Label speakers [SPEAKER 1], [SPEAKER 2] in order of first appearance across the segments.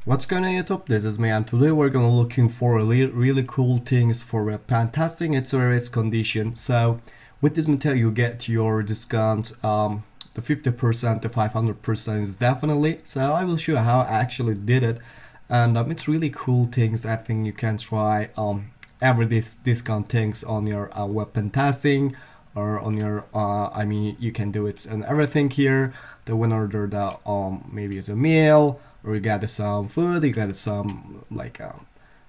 [SPEAKER 1] What's going on YouTube? This is me and today we're gonna looking for really cool things for a pen testing. It's a risk condition. So with this material you get your discount the 50%, the 500% is definitely. So I will show you how I actually did it, and it's really cool things. I think you can try every discount things on your weapon testing or on your I mean you can do it and everything here. The one order the maybe it's a meal, or you got some food, you got some like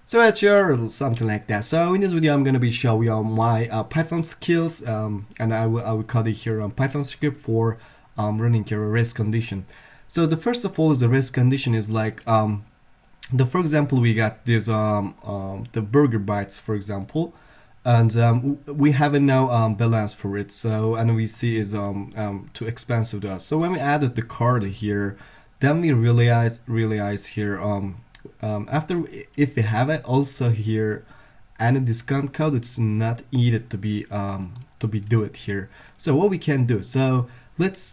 [SPEAKER 1] sweatshirt or something like that. So in this video I'm gonna be showing you my Python skills, and I will code it here on Python script for running your risk condition. So the first of all is the risk condition is like for example we got this the burger bites for example, and we have no balance for it, so and we see is too expensive to us. So when we added the card here, then we realize here after if we have it also here and a discount code, it's not needed to be do it here. So what we can do, so let's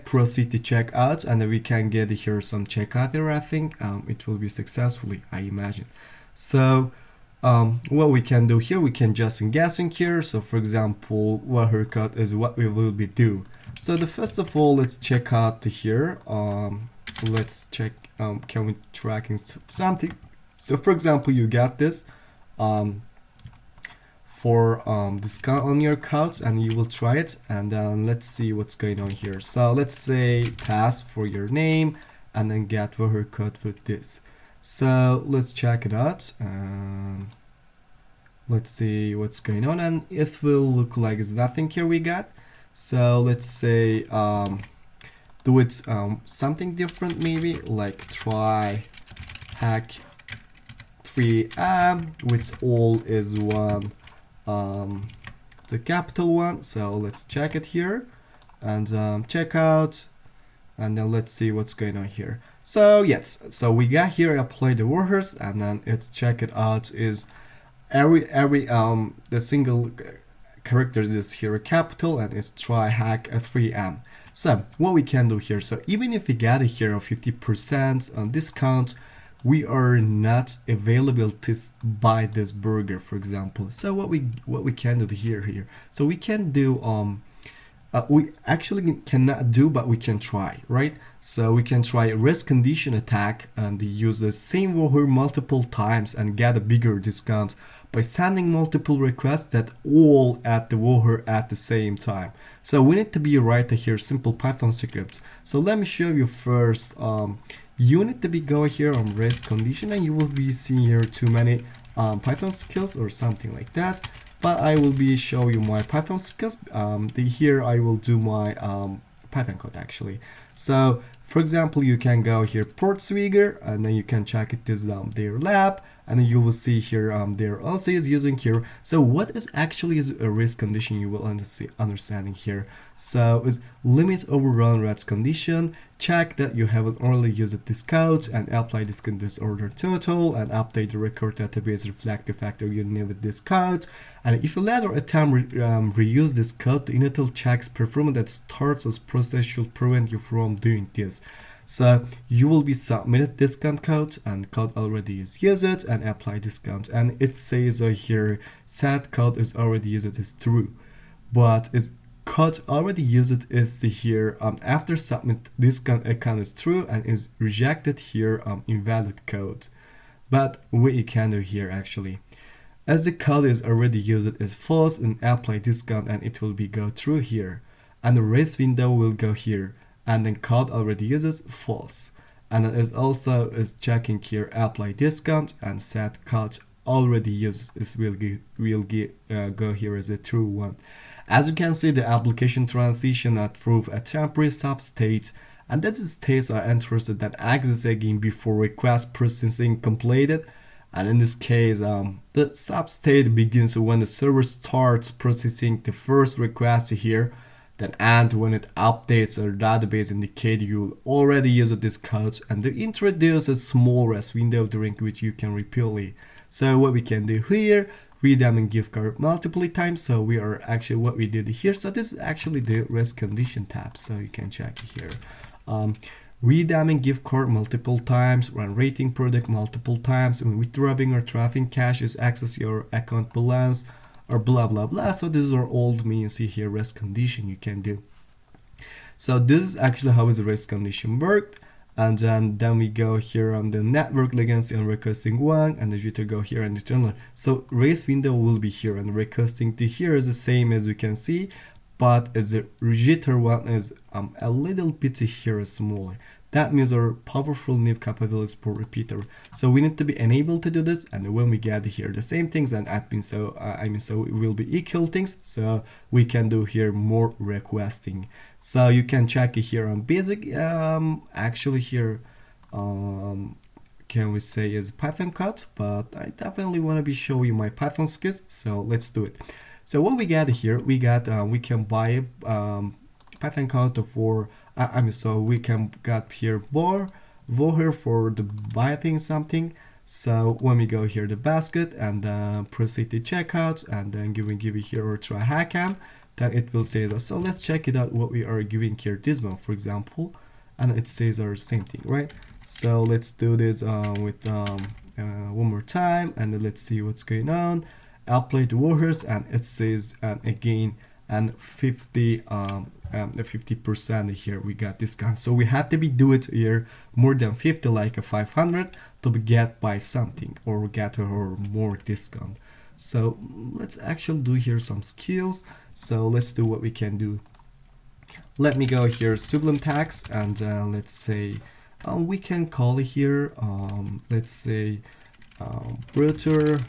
[SPEAKER 1] proceed to checkout, and then we can get here some checkout there. I think it will be successfully, I imagine. So what we can do here, we can just guessing here. So for example, what haircut is what we will be do. So the first of all, let's check out to here. Let's check can we tracking something. So for example, you got this for discount on your cards, and you will try it, and then let's see what's going on here. So let's say pass for your name and then get the haircut with this. So let's check it out. Let's see what's going on, and it will look like it's nothing here we got. So let's say do it something different, maybe like try hack 3M, which all is one the capital one. So let's check it here and check out, and then let's see what's going on here. So yes, so we got here apply the workers, and then it's check it out is every the single characters is here a capital, and it's try hack a 3M. So what we can do here, so even if we got here a 50% on discount, we are not available to buy this burger for example. So what we can do here, so we can do we actually cannot do, but we can try, right? So we can try risk condition attack and use the same worker multiple times and get a bigger discount by sending multiple requests that all at the worker at the same time. So we need to be right here simple Python scripts. So let me show you first. You need to be go here on risk condition, and you will be seeing here too many Python skills or something like that. But I will be show you my Python skills. Here I will do my Python code actually. So for example, you can go here Portswigger, and then you can check it this their lab, and then you will see here there also is using here. So what is actually is a risk condition, you will understanding here. So is limit overrun risk condition. Check that you haven't already used this code and apply this order total and update the record database reflect the factor you need with this code. And if you later attempt reuse this code, the initial checks performance that starts as process should prevent you from doing this. So you will be submitted discount code, and code already is used and apply discount, and it says here set code is already used is true, but is code already used is the here after submit discount account is true and is rejected here invalid code. But what you can do here actually, as the code is already used is false and apply discount, and it will be go through here, and the race window will go here, and then code already uses false, and it is also is checking here apply discount and set code already used is will go here as a true one. As you can see, the application transition at through a temporary substate, and that the states are interested that access again before request processing completed. And in this case, the substate begins when the server starts processing the first request here, then and when it updates our database indicate you already used this code, and they introduce a small rest window during which you can repeatedly. So what we can do here, read them and give card multiple times. So we are actually what we did here. So this is actually the risk condition tab. So you can check here. redeeming gift card multiple times, run rating product multiple times, and withdrawing or traffic cash is access your account balance, or blah blah blah. So these are all the means here race condition you can do. So this is actually how is the race condition worked. And then we go here on the network latency and requesting one, and the jitter go here and return. So race window will be here, and requesting to here is the same as you can see, but as the jitter one is a little bit here smaller. That means our powerful NIF capabilities per repeater. So we need to be enabled to do this, and when we get here the same things and admin, so so it will be equal things, so we can do here more requesting. So you can check it here on basic. Actually here can we say is Python code, but I definitely want to be show you my Python skills, so let's do it. So what we got here, we got we can buy Python code for so we can get here here for the buying something. So when we go here the basket and proceed to checkout, and then give it here or try hackam, then it will say that. So let's check it out what we are giving here this one, for example, and it says our same thing, right? So let's do this with one more time, and then let's see what's going on. Apply the warriors, and it says again and 50% here we got discount. So we have to be do it here more than 50, like a 500, to be get by something or get or more discount. So let's actually do here some skills. So let's do what we can do. Let me go here Sublime Text, and let's say we can call it here let's say router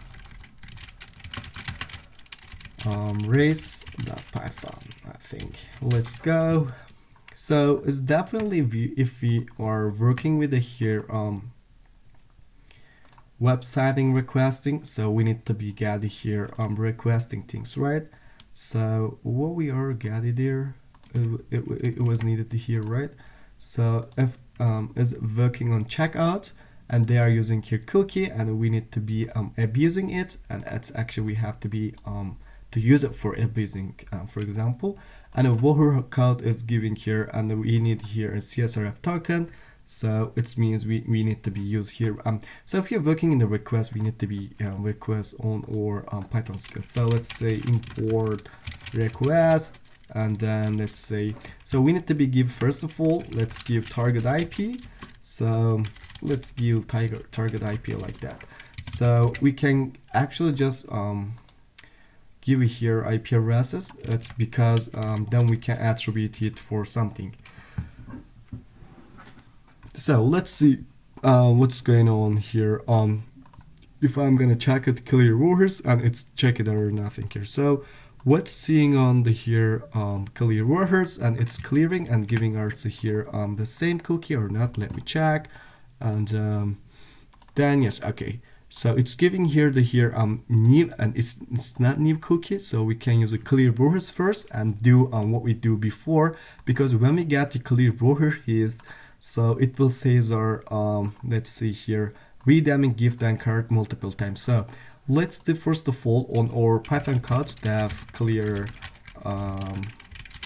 [SPEAKER 1] race.python, I think. Let's go. So it's definitely if we are working with the here websiting requesting, so we need to be getting here requesting things, right? So what we are getting there, it was needed to here, right? So if is working on checkout, and they are using here cookie, and we need to be abusing it, and it's actually we have to be to use it for abusing, for example. And a Voher code is giving here, and we need here a CSRF token. So it means we need to be used here. So if you're working in the request, we need to be request on or Python skills. So let's say import request, and then let's say, so we need to be give, first of all, let's give target IP. So let's give target IP like that. So we can actually just give it here IP addresses. It's because then we can attribute it for something. So let's see what's going on here. If I'm gonna check it clear warriors, and it's check it or nothing here. So what's seeing on the here clear warriors, and it's clearing and giving us here the same cookie or not. Let me check, and then yes, okay. So it's giving here the here new, and it's not new cookie, so we can use a clear warriors first and do what we do before, because when we get the clear warrior is, so it will say our let's see here redeeming gift and card multiple times. So let's do first of all on our Python code dev clear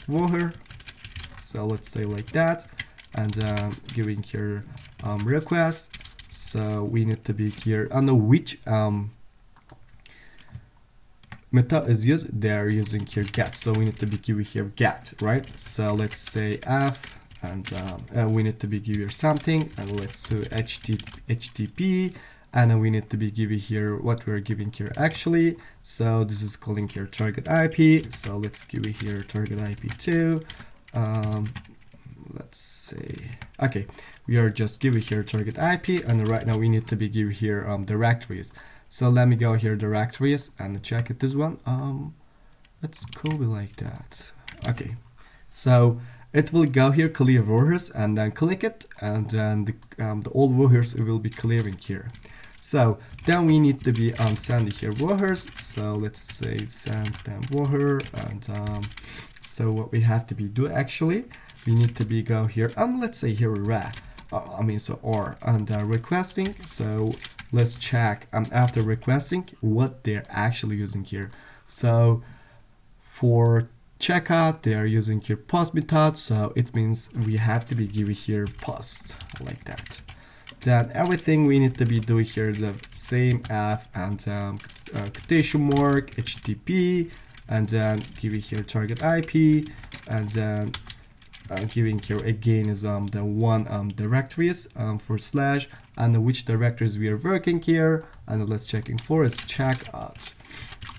[SPEAKER 1] warrior. So let's say like that, and giving here request. So we need to be here under which method is used. They are using here get, so we need to be giving here get, right? So let's say f, and we need to be giving something, and let's do HTTP, and we need to be giving here what we're giving here actually. So this is calling here target IP. So let's give it here target IP2. Let's say, okay, we are just giving here target IP, and right now we need to be giving here directories. So let me go here directories and check it this one. Let's copy like that. Okay, so it will go here clear warriors, and then click it, and then the old warriors will be clearing here. So then we need to be sending here warriors. So let's say send them warrior, and so what we have to be do actually, we need to be go here, and let's say here or and requesting. So let's check after requesting what they're actually using here. So for checkout, they are using here post method, so it means we have to be giving here post like that. Then everything we need to be doing here is the same f and quotation mark http, and then giving here target IP, and then giving here again is the one directories for slash, and which directories we are working here, and let's checking for is checkout.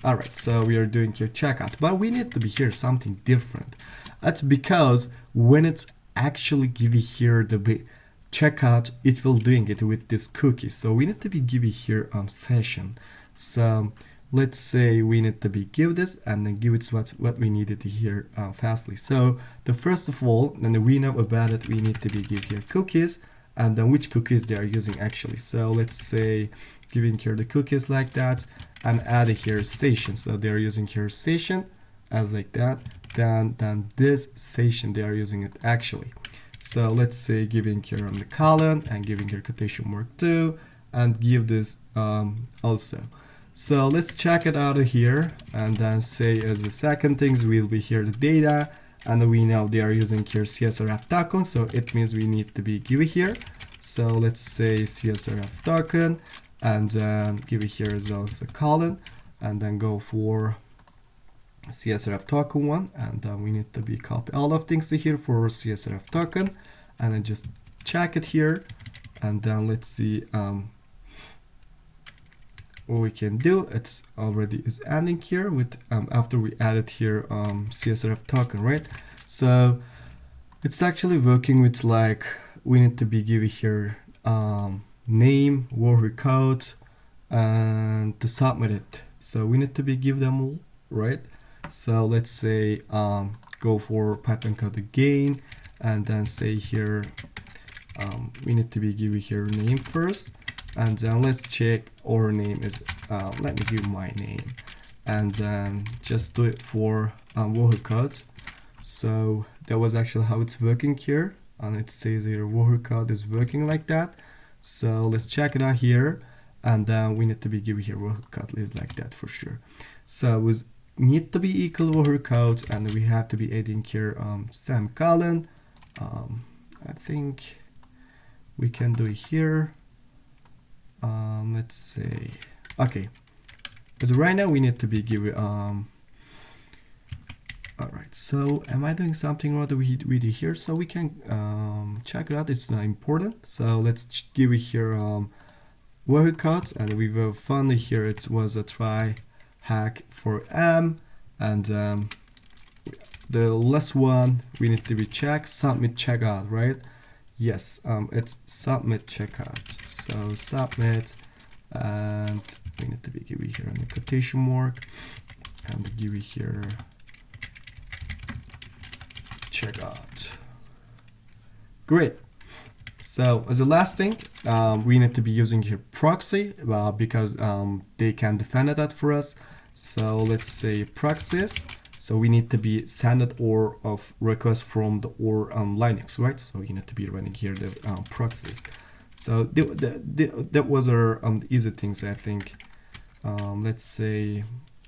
[SPEAKER 1] All right, so we are doing here checkout, but we need to be here something different. That's because when it's actually giving here the checkout, it will doing it with this cookie. So we need to be giving here session. So let's say we need to be give this and then give it what we needed to hear fastly. So the first of all, and we know about it, we need to be give here cookies, and then which cookies they are using actually. So let's say giving here the cookies like that, and add here session. So they are using here session as like that. Then this session they are using it actually. So let's say giving here on the colon and giving here quotation mark 2, and give this also. So let's check it out of here, and then say as the second things will be here the data, and we know they are using here CSRF token, so it means we need to be give it here. So let's say CSRF token, and then give it here as also colon, and then go for CSRF token one, and then we need to be copy all of things here for CSRF token, and then just check it here, and then let's see what we can do. It's already is ending here with after we added here CSRF token, right? So it's actually working with like we need to be giving here name, word code, and to submit it. So we need to be give them all, right? So let's say go for Python code again, and then say here we need to be giving here name first, and then let's check our name is let me give my name, and then just do it for word code. So that was actually how it's working here, and it says here word code is working like that. So let's check it out here, and then we need to be giving here word code is like that for sure. So with need to be equal word code, and we have to be adding here semicolon. I think we can do it here. Let's say okay, because right now we need to be giving all right, so am I doing something wrong with it here? So we can check it out, it's not important. So let's give it here word code, and we will find it here it was a try hack for M, and the last one we need to be check submit checkout, right? Yes, it's submit checkout. So submit, and we need to be give it here on the quotation mark, and give it here checkout. Great. So as the last thing, we need to be using here proxy because they can defend that for us. So let's say proxies. So we need to be send it or of request from the or Linux, right? So you need to be running here the proxies. So that was our easy things, I think. Let's say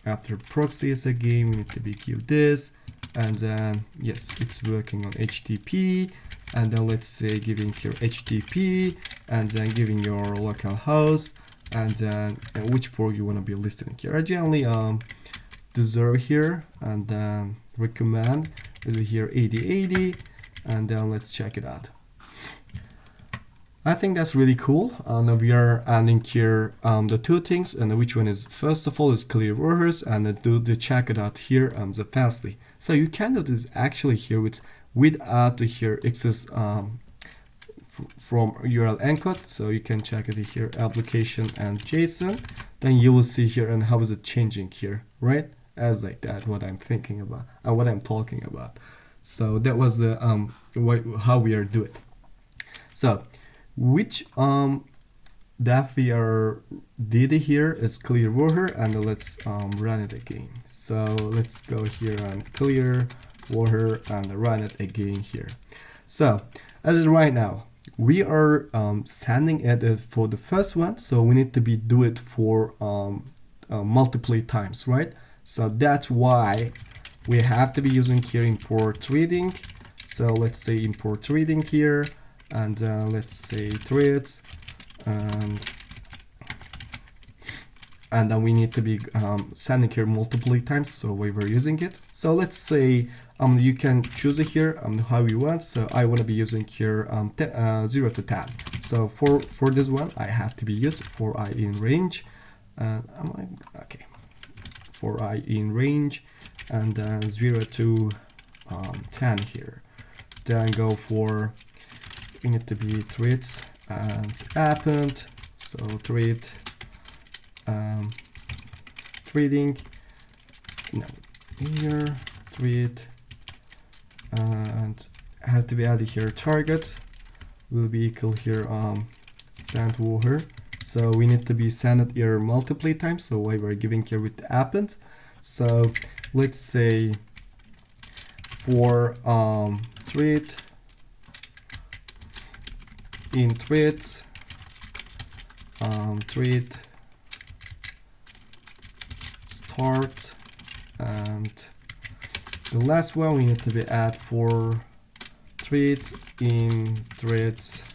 [SPEAKER 1] after proxies again, we need to be give this, and then yes, it's working on HTTP, and then let's say giving here HTTP, and then giving your local host, and then which port you want to be listening here. I generally deserve here, and then recommend is here 8080, and then let's check it out. I think that's really cool. Now we are adding here the two things, and which one is first of all is clear words, and then do the check it out here the fastly. So you can do this actually here without the here access from URL encode. So you can check it here application and JSON. Then you will see here and how is it changing here, right? As like that, what I'm thinking about and what I'm talking about. So that was the how we are doing. So which that we are did here is clear water, and let's run it again. So let's go here and clear water and run it again here. So as of right now, we are sending it for the first one, so we need to be do it for multiple times, right? So that's why we have to be using here import reading. So let's say import reading here, and let's say threads, and then we need to be sending here multiple times, so we were using it. So let's say you can choose it here how you want. So I want to be using here 0 to 10. So for this one I have to be used for I in range, okay, for I in range, and 0 to 10 here. Then go for, we need to be threads and append, so thread threading, no, here thread, and have to be added here target will be equal here send over. So we need to be send it here multiple times, so we were giving here with the append. So let's say for thread in threads thread start, and the last one we need to be add for thread in threads,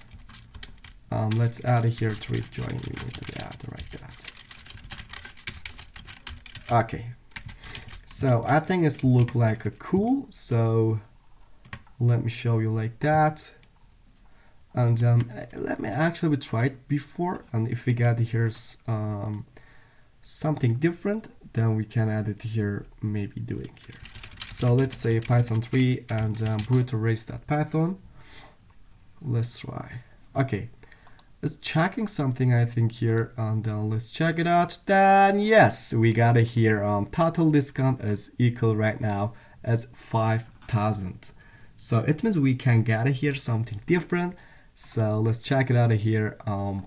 [SPEAKER 1] let's add here thread join, we need to be add like that. Okay, so I think it's look like a cool, so let me show you like that. And let me actually try it before, and if we get here something different, then we can add it here, maybe doing here. So let's say Python 3 and brute erase.python. Let's try. Okay, it's checking something I think here, and let's check it out. Then yes, we got it here. Total discount is equal right now as 5,000. So it means we can get it here something different. So let's check it out here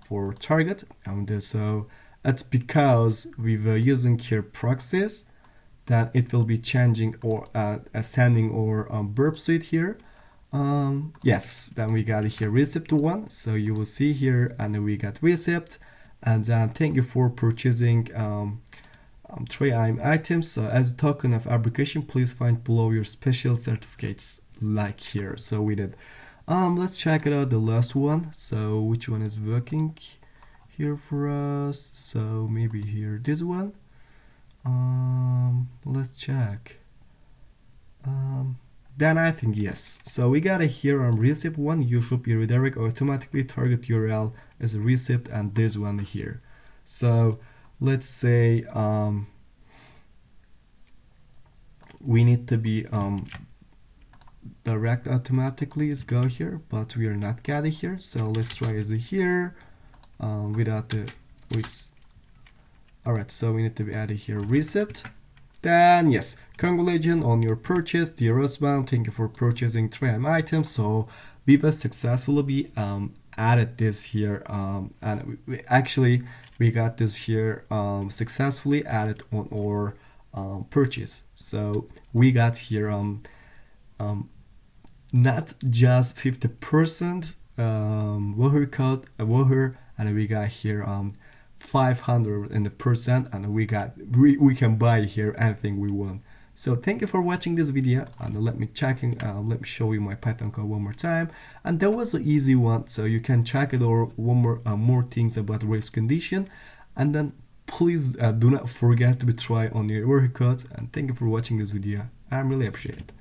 [SPEAKER 1] for target, and so it's because we were using here proxies, that it will be changing or ascending or burp suite here. Yes, then we got here receipt one, so you will see here, and we got receipt, and thank you for purchasing 3 items. So as a token of application, please find below your special certificates like here. So we did. Let's check it out the last one. So which one is working here for us? So maybe here this one. Let's check. Then I think yes. So we got it here on receipt one. You should be redirect automatically target URL as a receipt, and this one here. So let's say we need to be direct automatically is go here, but we are not getting here. So let's try is here without the with. Alright, so we need to be added here receipt. Then yes, congratulations on your purchase, dear Osman. Thank you for purchasing 3 items. So we will successfully be added this here, and we got this here successfully added on our purchase. So we got here not just 50% Wooher code Wooher, and we got here 500%, and we can buy here anything we want. So thank you for watching this video, and let me show you my Python code one more time. And that was an easy one, so you can check it, or one more things about race condition, and then please do not forget to try on your work codes. And thank you for watching this video. I really appreciate it.